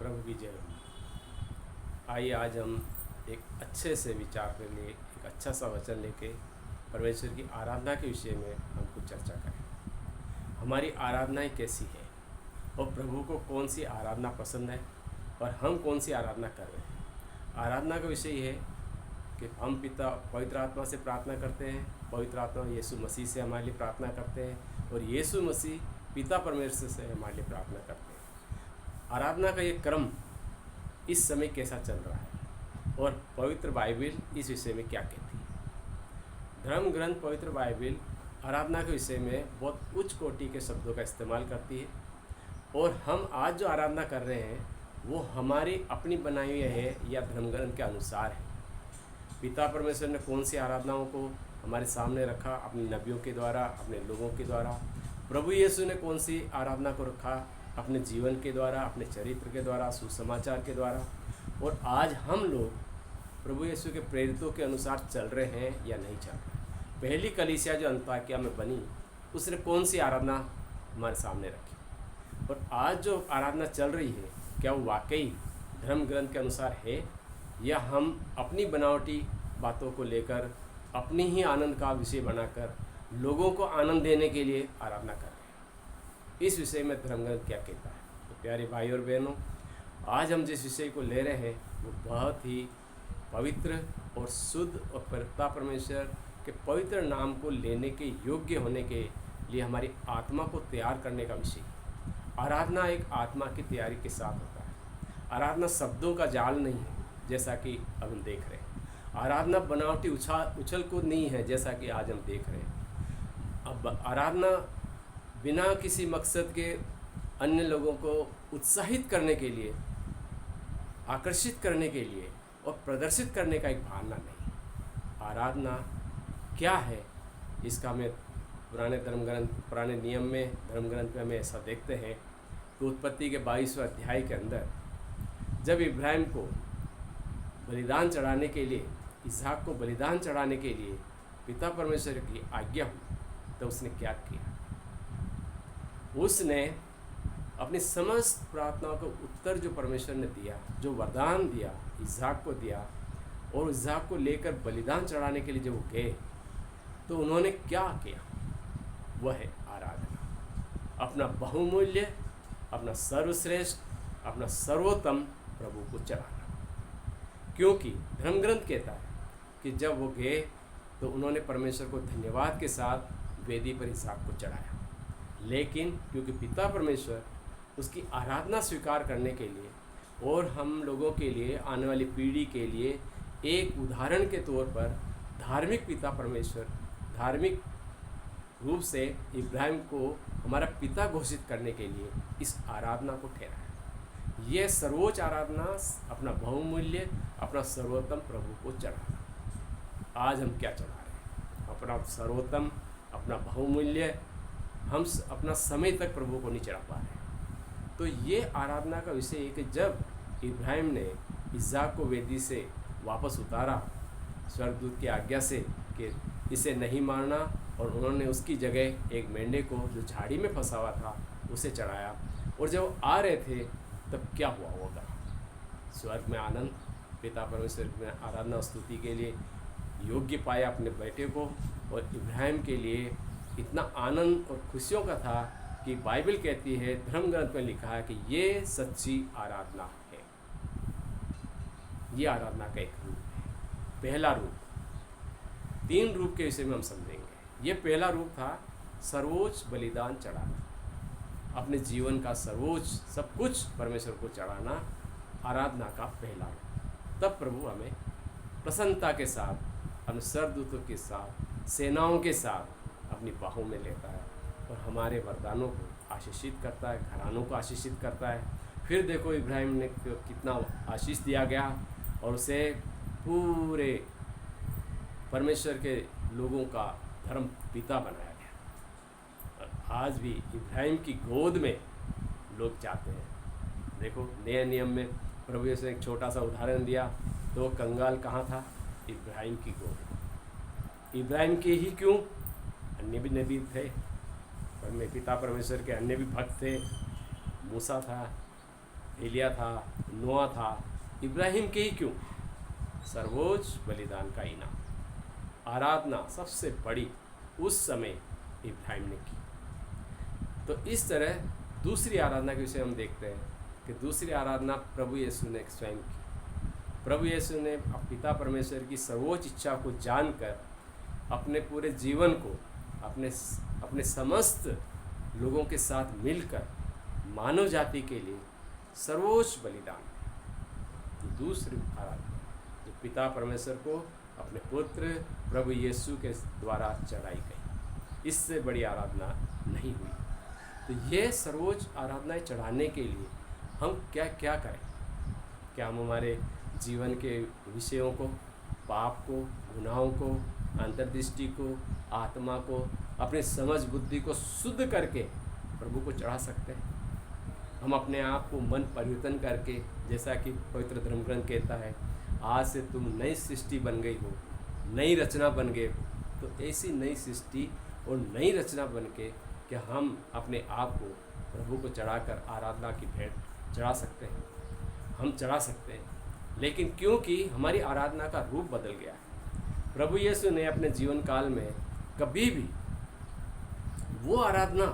प्रभु की जय हो। आइए आज हम एक अच्छे से विचार के लिए एक अच्छा सा वचन लेके परमेश्वर की आराधना के विषय में हम कुछ चर्चा करें। हमारी आराधनाएं कैसी है और प्रभु को कौन सी आराधना पसंद है और हम कौन सी आराधना कर रहे हैं। आराधना का विषय ये है कि हम पिता पवित्र आत्मा से प्रार्थना करते हैं, पवित्र आत्मा यीशु मसीह से हमारे लिए प्रार्थना करते हैं और यीशु मसीह पिता परमेश्वर से हमारे लिए प्रार्थना करते हैं। आराधना का ये क्रम इस समय कैसा चल रहा है और पवित्र बाइबल इस विषय में क्या कहती है। धर्म ग्रंथ पवित्र बाइबल आराधना के विषय में बहुत उच्च कोटि के शब्दों का इस्तेमाल करती है और हम आज जो आराधना कर रहे हैं वो हमारी अपनी बनाई हुई है या धर्म ग्रंथ के अनुसार है। पिता परमेश्वर ने कौन सी आराधनाओं को हमारे सामने रखा अपने नबियों के द्वारा, अपने लोगों के द्वारा। प्रभु यीशु ने कौन सी आराधना को रखा अपने जीवन के द्वारा, अपने चरित्र के द्वारा, सुसमाचार के द्वारा। और आज हम लोग प्रभु यीशु के प्रेरितों के अनुसार चल रहे हैं या नहीं चल रहे। पहली कलीसिया जो अंताकिया में बनी उसने कौन सी आराधना हमारे सामने रखी और आज जो आराधना चल रही है क्या वो वाकई धर्म ग्रंथ के अनुसार है या हम अपनी बनावटी बातों को लेकर अपनी ही आनंद का विषय बनाकर लोगों को आनंद देने के लिए आराधना कर रहे हैं। इस विषय में धर्म ग्रंथ क्या कहता है। तो प्यारे भाई और बहनों, आज हम जिस विषय को ले रहे हैं वो बहुत ही पवित्र और शुद्ध और पिता परमेश्वर के पवित्र नाम को लेने के योग्य होने के लिए हमारी आत्मा को तैयार करने का विषय है। आराधना एक आत्मा की तैयारी के साथ होता है। आराधना शब्दों का जाल नहीं है जैसा कि अब हम देख रहे हैं। आराधना बनावटी उछल कूद नहीं है जैसा कि आज हम देख रहे हैं। अब आराधना बिना किसी मकसद के अन्य लोगों को उत्साहित करने के लिए, आकर्षित करने के लिए और प्रदर्शित करने का एक भावना नहीं। आराधना क्या है इसका हमें पुराने नियम में धर्म ग्रंथ में हमें ऐसा देखते हैं कि उत्पत्ति के 22वें अध्याय के अंदर जब इब्राहिम को बलिदान चढ़ाने के लिए, इसहाक को बलिदान चढ़ाने के लिए पिता परमेश्वर की आज्ञा हुई तो उसने क्या किया। उसने अपनी समस्त प्रार्थनाओं का उत्तर जो परमेश्वर ने दिया, जो वरदान दिया, इसहाक को दिया और इसहाक को लेकर बलिदान चढ़ाने के लिए जब वो गए तो उन्होंने क्या किया, वह है आराधना। अपना बहुमूल्य, अपना सर्वश्रेष्ठ, अपना सर्वोत्तम प्रभु को चढ़ाना। क्योंकि धर्म ग्रंथ कहता है कि जब वो गए तो उन्होंने परमेश्वर को धन्यवाद के साथ वेदी पर इसहाक को चढ़ाया। लेकिन क्योंकि पिता परमेश्वर उसकी आराधना स्वीकार करने के लिए और हम लोगों के लिए, आने वाली पीढ़ी के लिए एक उदाहरण के तौर पर धार्मिक पिता परमेश्वर धार्मिक रूप से इब्राहिम को हमारा पिता घोषित करने के लिए इस आराधना को ठहराया। यह सर्वोच्च आराधना, अपना बहुमूल्य, अपना सर्वोत्तम प्रभु को चढ़ाना। आज हम क्या चढ़ा रहे हैं? अपना सर्वोत्तम, अपना बहुमूल्य, हम अपना समय तक प्रभु को नहीं चढ़ा पा रहे। तो ये आराधना का विषय है कि जब इब्राहिम ने इसहाक को वेदी से वापस उतारा स्वर्गदूत की आज्ञा से कि इसे नहीं मारना, और उन्होंने उसकी जगह एक मेंढे को जो झाड़ी में फंसा हुआ था उसे चढ़ाया, और जब आ रहे थे तब क्या हुआ होगा। स्वर्ग में आनंद, पिता परमेश्वर में आराधना स्तुति के लिए योग्य पाया अपने बेटे को, और इब्राहिम के लिए इतना आनंद और खुशियों का था कि बाइबल कहती है, धर्म ग्रंथ में लिखा है कि ये सच्ची आराधना है। ये आराधना का एक रूप है। पहला रूप, 3 रूप के विषय में हम समझेंगे। ये पहला रूप था सर्वोच्च बलिदान चढ़ाना, अपने जीवन का सर्वोच्च सब कुछ परमेश्वर को चढ़ाना, आराधना का पहला रूप। तब प्रभु हमें प्रसन्नता के साथ, अपने स्वर्गदूतों के साथ, सेनाओं के साथ अपनी बाहों में लेता है और हमारे वरदानों को आशीषित करता है, घरानों को आशीषित करता है। फिर देखो इब्राहिम ने कितना आशीष दिया गया और उसे पूरे परमेश्वर के लोगों का धर्म पिता बनाया गया। और आज भी इब्राहिम की गोद में लोग जाते हैं। देखो नए नियम में प्रभु यीशु ने एक छोटा सा उदाहरण दिया, तो कंगाल कहाँ था? इब्राहिम की गोद। इब्राहिम के ही क्यों, अन्य भी नबी थे, पर पिता परमेश्वर के अन्य भी भक्त थे। मूसा था, एलिया था, नोआ था, इब्राहिम के ही क्यों, सर्वोच्च बलिदान का इनाम आराधना सबसे बड़ी उस समय इब्राहिम ने की। तो इस तरह दूसरी आराधना के विषय हम देखते हैं कि दूसरी आराधना प्रभु यीशु ने स्वयं की। प्रभु यीशु ने पिता परमेश्वर की सर्वोच्च इच्छा को जानकर अपने पूरे जीवन को अपने समस्त लोगों के साथ मिलकर मानव जाति के लिए सर्वोच्च बलिदान, दूसरी आराधना जो पिता परमेश्वर को अपने पुत्र प्रभु यीशु के द्वारा चढ़ाई गई, इससे बड़ी आराधना नहीं हुई। तो ये सर्वोच्च आराधनाएं चढ़ाने के लिए हम क्या क्या करें? क्या हम हमारे जीवन के विषयों को, पाप को, गुनाहों को, अंतर्दृष्टि को, आत्मा को, अपनी समझ बुद्धि को शुद्ध करके प्रभु को चढ़ा सकते हैं? हम अपने आप को मन परिवर्तन करके, जैसा कि पवित्र धर्मग्रंथ कहता है, आज से तुम नई सृष्टि बन गई हो, नई रचना बन गए हो। तो ऐसी नई सृष्टि और नई रचना बन के कि हम अपने आप को प्रभु को चढ़ाकर आराधना की भेंट चढ़ा सकते हैं, हम चढ़ा सकते हैं। लेकिन क्योंकि हमारी आराधना का रूप बदल गया है, प्रभु यीशु ने अपने जीवन काल में कभी भी वो आराधना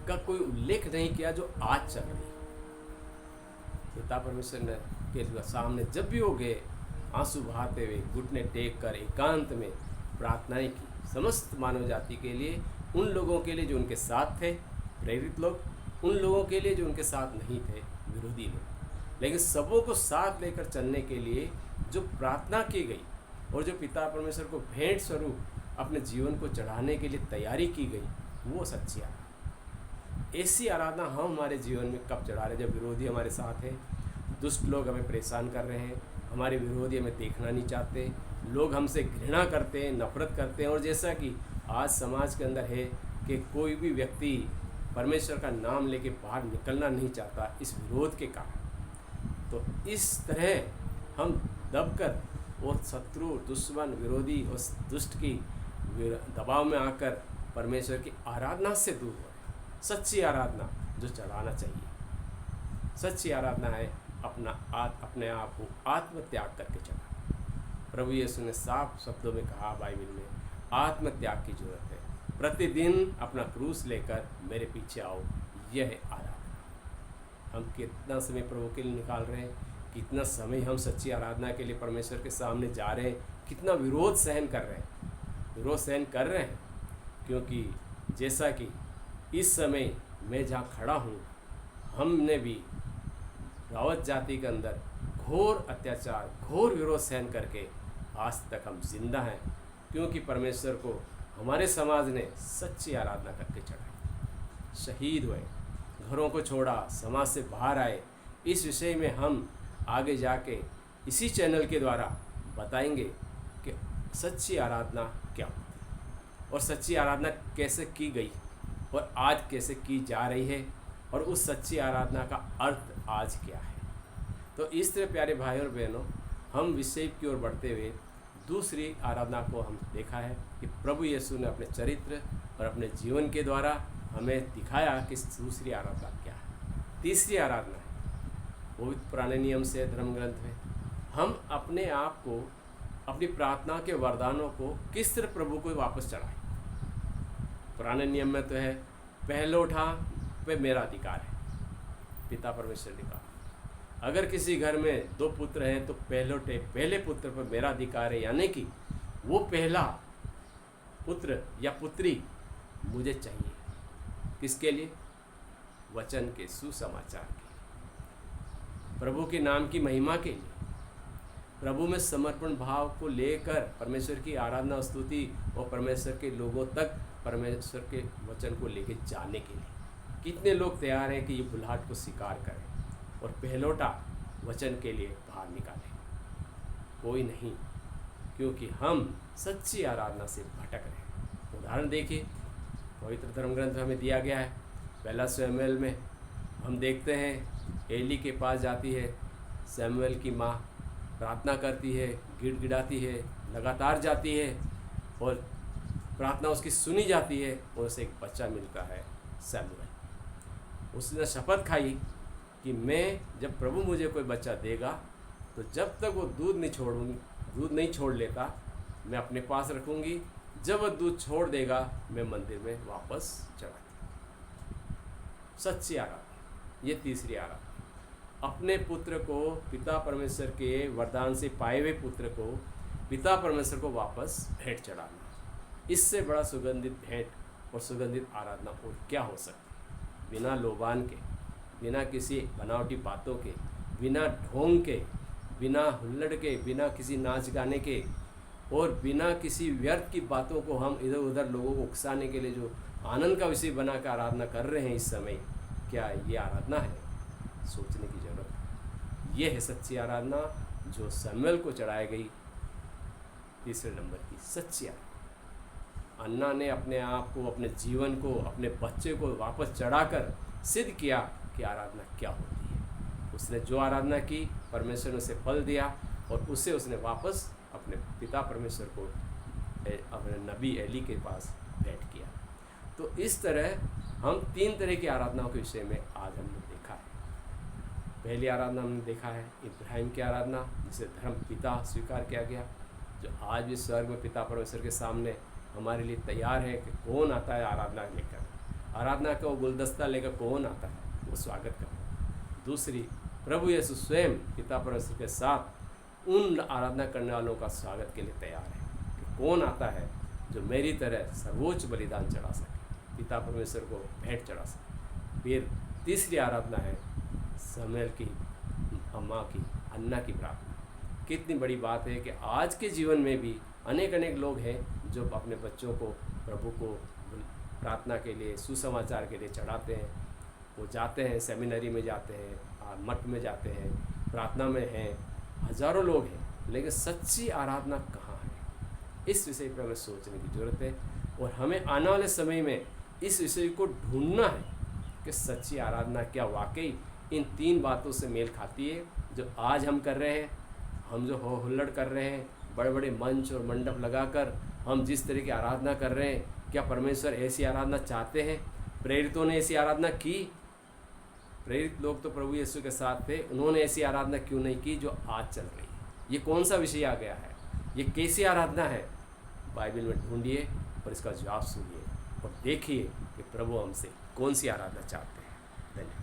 का कोई उल्लेख नहीं किया जो आज चल रही है। पिता परमेश्वर ने के सामने जब भी वो गए, आंसू बहाते हुए घुटने टेक कर एकांत में प्रार्थनाएं की, समस्त मानव जाति के लिए, उन लोगों के लिए जो उनके साथ थे प्रेरित लोग, उन लोगों के लिए जो उनके साथ नहीं थे विरोधी लोग, लेकिन सबों को साथ लेकर चलने के लिए जो प्रार्थना की गई और जो पिता परमेश्वर को भेंट स्वरूप अपने जीवन को चढ़ाने के लिए तैयारी की गई, वो सच्ची आराधना। ऐसी आराधना हम हमारे जीवन में कब चढ़ा रहे? जब विरोधी हमारे साथ हैं, दुष्ट लोग हमें परेशान कर रहे हैं, हमारे विरोधी हमें देखना नहीं चाहते, लोग हमसे घृणा करते हैं, नफरत करते हैं, और जैसा कि आज समाज के अंदर है कि कोई भी व्यक्ति परमेश्वर का नाम लेके बाहर निकलना नहीं चाहता इस विरोध के कारण। तो इस तरह हम दबकर और शत्रु, दुश्मन, विरोधी और दुष्ट की दबाव में आकर परमेश्वर की आराधना से दूर हो। सच्ची आराधना जो चढ़ाना चाहिए, सच्ची आराधना है अपने आप को आत्म त्याग करके चढ़ाना। प्रभु यीशु ने साफ शब्दों में कहा बाइबल में, आत्म त्याग की जरूरत है, प्रतिदिन अपना क्रूस लेकर मेरे पीछे आओ, यह है आराधना। हम कितना समय प्रभु के लिए निकाल रहे हैं, कितना समय हम सच्ची आराधना के लिए परमेश्वर के सामने जा रहे हैं, कितना विरोध सहन कर रहे हैं। विरोध सहन कर रहे हैं क्योंकि जैसा कि इस समय मैं जहाँ खड़ा हूँ, हमने भी रावत जाति के अंदर घोर अत्याचार, घोर विरोध सहन करके आज तक हम जिंदा हैं, क्योंकि परमेश्वर को हमारे समाज ने सच्ची आराधना करके चढ़ाई, शहीद हुए, घरों को छोड़ा, समाज से बाहर आए। इस विषय में हम आगे जाके इसी चैनल के द्वारा बताएंगे कि सच्ची आराधना क्या होती है और सच्ची आराधना कैसे की गई और आज कैसे की जा रही है, और उस सच्ची आराधना का अर्थ आज क्या है। तो इस तरह प्यारे भाई और बहनों, हम विषय की ओर बढ़ते हुए दूसरी आराधना को हम देखा है कि प्रभु यीशु ने अपने चरित्र और अपने जीवन के द्वारा हमें दिखाया कि दूसरी आराधना क्या है। तीसरी आराधना है वो भी पुराने नियम से धर्म ग्रंथ में, हम अपने आप को, अपनी प्रार्थना के वरदानों को किस तरह प्रभु को वापस चढ़ाएं। पुराने नियम में तो है पहलोठा पे मेरा अधिकार है, पिता परमेश्वर ने कहा। अगर किसी घर में 2 पुत्र हैं तो पहले पुत्र पर मेरा अधिकार है, यानी कि वो पहला पुत्र या पुत्री मुझे चाहिए। किसके लिए? वचन के, सुसमाचार के, प्रभु के नाम की महिमा के लिए, प्रभु में समर्पण भाव को लेकर परमेश्वर की आराधना स्तुति और परमेश्वर के लोगों तक परमेश्वर के वचन को लेके जाने के लिए। कितने लोग तैयार हैं कि ये बुलाहट को स्वीकार करें और पहलोटा वचन के लिए बाहर निकालें? कोई नहीं, क्योंकि हम सच्ची आराधना से भटक रहे हैं। उदाहरण देखिए, पवित्र धर्म ग्रंथ हमें दिया गया है, पहला शमूएल में हम देखते हैं एली के पास जाती है शमूएल की माँ, प्रार्थना करती है, गिड़गिड़ाती है, लगातार जाती है और प्रार्थना उसकी सुनी जाती है और उसे एक बच्चा मिलता है शमूएल। उसने शपथ खाई कि मैं जब प्रभु मुझे कोई बच्चा देगा तो जब तक वो दूध नहीं छोड़ लेता मैं अपने पास रखूँगी, जब वह दूध छोड़ देगा मैं मंदिर में वापस चला दूँगी। सच्ची आराधना। ये तीसरी आराधना, अपने पुत्र को, पिता परमेश्वर के वरदान से पाए हुए पुत्र को पिता परमेश्वर को वापस भेंट चढ़ाना। इससे बड़ा सुगंधित भेंट और सुगंधित आराधना और क्या हो सकती। बिना लोबान के, बिना किसी बनावटी बातों के, बिना ढोंग के, बिना हुल्लड़ के, बिना किसी नाच गाने के और बिना किसी व्यर्थ की बातों को हम इधर उधर लोगों को उकसाने के लिए जो आनंद का विषय बना कर आराधना कर रहे हैं इस समय, क्या ये आराधना है? सोचने की जरूरत है। ये है सच्ची आराधना जो शमूएल को चढ़ाई गई, तीसरे नंबर की सच्ची आराधना। अन्ना ने अपने आप को, अपने जीवन को, अपने बच्चे को वापस चढ़ाकर सिद्ध किया कि आराधना क्या होती है। उसने जो आराधना की परमेश्वर ने उसे फल दिया और उसे उसने वापस अपने पिता परमेश्वर को, अपने नबी एली के पास भेंट किया। तो इस तरह हम 3 तरह की आराधनाओं के विषय में आज हमने देखा है। पहली आराधना हमने देखा है इब्राहिम की आराधना, जिसे धर्म पिता स्वीकार किया गया, जो आज भी स्वर्ग में पिता परमेश्वर के सामने हमारे लिए तैयार है कि कौन आता है आराधना लेकर। आराधना का वो गुलदस्ता लेकर कौन आता है, वो स्वागत करता। दूसरी, प्रभु यीशु स्वयं पिता परमेश्वर के साथ उन आराधना करने वालों का स्वागत के लिए तैयार है कि कौन आता है जो मेरी तरह सर्वोच्च बलिदान चढ़ा सके, पिता परमेश्वर को भेंट चढ़ा सके। फिर तीसरी आराधना है शमूएल की अम्मा की, अन्ना की प्रार्थना। कितनी बड़ी बात है कि आज के जीवन में भी अनेक लोग हैं जो अपने बच्चों को प्रभु को प्रार्थना के लिए, सुसमाचार के लिए चढ़ाते हैं। वो जाते हैं, सेमिनरी में जाते हैं, मठ में जाते हैं, प्रार्थना में हैं, हज़ारों लोग हैं, लेकिन सच्ची आराधना कहाँ है? इस विषय पर हमें सोचने की ज़रूरत है और हमें आने वाले समय में इस विषय को ढूंढना है कि सच्ची आराधना क्या वाकई इन 3 बातों से मेल खाती है जो आज हम कर रहे हैं। हम जो हो हुल्लड़ कर रहे हैं, बड़े बड़े मंच और मंडप लगाकर हम जिस तरह की आराधना कर रहे हैं, क्या परमेश्वर ऐसी आराधना चाहते हैं? प्रेरितों ने ऐसी आराधना की? प्रेरित लोग तो प्रभु यीशु के साथ थे, उन्होंने ऐसी आराधना क्यों नहीं की जो आज चल रही है? ये कौन सा विषय आ गया है? ये कैसी आराधना है? बाइबल में ढूंढिए और इसका जवाब सुनिए और देखिए कि प्रभु हमसे कौन सी आराधना चाहते हैं। धन्यवाद।